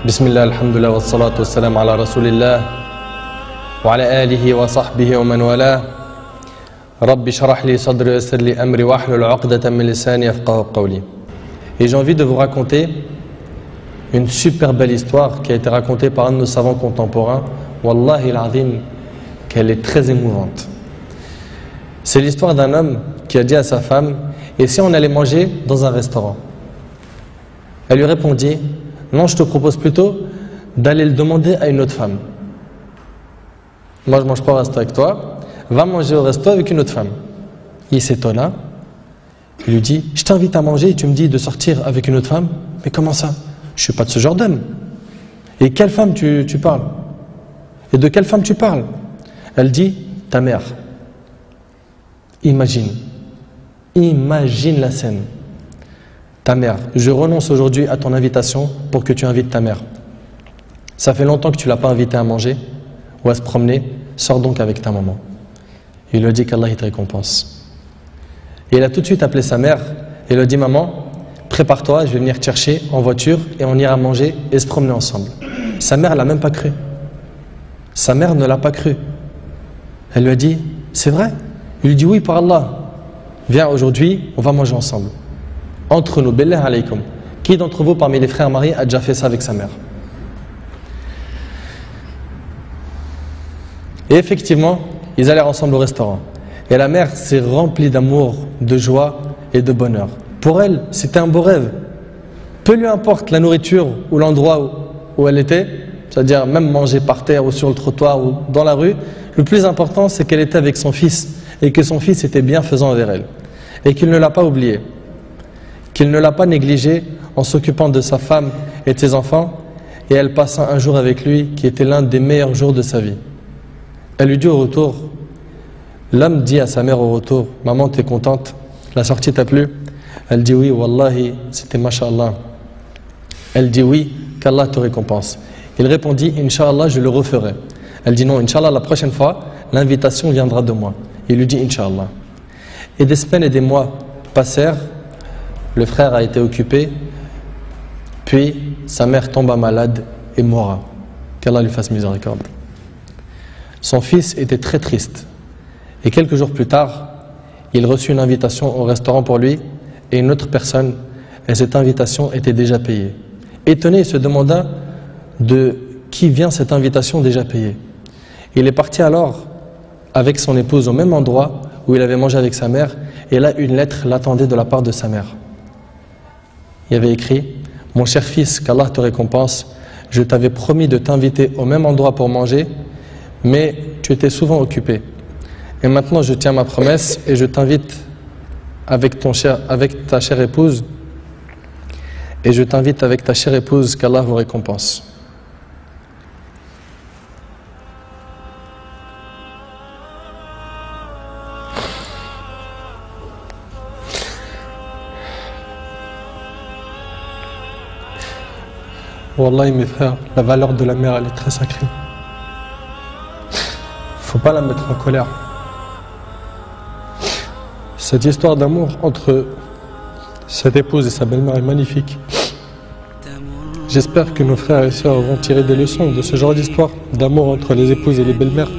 بسم الله الحمد لله والصلاة والسلام على رسول الله وعلى آله وصحبه ومن والاه رب اشرح لي صدري ويسر لي أمري واحلل عقدة من لساني يفقهوا قولي. Et j'ai envie de vous raconter une super belle histoire qui a été racontée par un de nos savants contemporains. Wallahi al-azim, qu'elle est très émouvante. C'est l'histoire d'un homme qui a dit à sa femme: et si on allait manger dans un restaurant? Elle lui répondit: non, je te propose plutôt d'aller le demander à une autre femme. Moi, je ne mange pas au resto avec toi, va manger au resto avec une autre femme. Il s'étonna, il lui dit: je t'invite à manger et tu me dis de sortir avec une autre femme? Mais comment ça? Je ne suis pas de ce genre d'homme. Et quelle femme tu parles? Et de quelle femme tu parles? Elle dit: ta mère. Imagine la scène. Ta mère, je renonce aujourd'hui à ton invitation pour que tu invites ta mère. Ça fait longtemps que tu ne l'as pas invitée à manger ou à se promener, sors donc avec ta maman. Il lui a dit qu'Allah te récompense. Et il a tout de suite appelé sa mère et lui a dit: maman, prépare-toi, je vais venir te chercher en voiture et on ira manger et se promener ensemble. Sa mère ne l'a même pas cru. Sa mère ne l'a pas cru. Elle lui a dit: c'est vrai? Il lui dit: oui, par Allah. Viens, aujourd'hui, on va manger ensemble. Entre nous, billah alaykoum. Qui d'entre vous, parmi les frères mariés, a déjà fait ça avec sa mère? Et effectivement, ils allèrent ensemble au restaurant. Et la mère s'est remplie d'amour, de joie et de bonheur. Pour elle, c'était un beau rêve. Peu lui importe la nourriture ou l'endroit où elle était, c'est-à-dire même manger par terre ou sur le trottoir ou dans la rue, le plus important, c'est qu'elle était avec son fils et que son fils était bienfaisant envers elle. Et qu'il ne l'a pas oublié, qu'il ne l'a pas négligé en s'occupant de sa femme et de ses enfants, et elle passa un jour avec lui qui était l'un des meilleurs jours de sa vie. Elle lui dit au retour, l'homme dit à sa mère au retour: maman, t'es contente? La sortie t'a plu? Elle dit: oui, wallahi, c'était mashallah. Elle dit: oui, qu'Allah te récompense. Il répondit: Inch'Allah, je le referai. Elle dit: non, Inch'Allah, la prochaine fois, l'invitation viendra de moi. Il lui dit: Inch'Allah. Et des semaines et des mois passèrent, le frère a été occupé, puis sa mère tomba malade et mourra. Qu'Allah lui fasse miséricorde. Son fils était très triste. Et quelques jours plus tard, il reçut une invitation au restaurant pour lui et une autre personne, et cette invitation était déjà payée. Étonné, il se demanda de qui vient cette invitation déjà payée. Il est parti alors avec son épouse au même endroit où il avait mangé avec sa mère, et là une lettre l'attendait de la part de sa mère. Il y avait écrit: mon cher fils, qu'Allah te récompense, je t'avais promis de t'inviter au même endroit pour manger, mais tu étais souvent occupé. Et maintenant je tiens ma promesse et je t'invite avec ta chère épouse, et je t'invite avec ta chère épouse, qu'Allah vous récompense. Wallahi mes frères, la valeur de la mère, elle est très sacrée. Faut pas la mettre en colère. Cette histoire d'amour entre cette épouse et sa belle-mère est magnifique. J'espère que nos frères et sœurs vont tirer des leçons de ce genre d'histoire d'amour entre les épouses et les belles-mères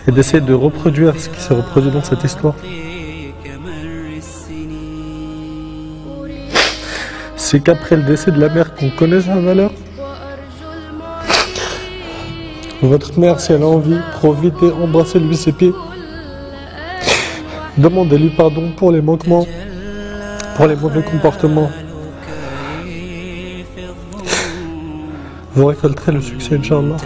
et d'essayer de reproduire ce qui s'est reproduit dans cette histoire. C'est qu'après le décès de la mère qu'on connaît sa valeur. Votre mère, si elle a envie, profitez, embrassez-lui ses pieds. Demandez-lui pardon pour les manquements, pour les mauvais comportements. Vous récolterez le succès, Inch'Allah.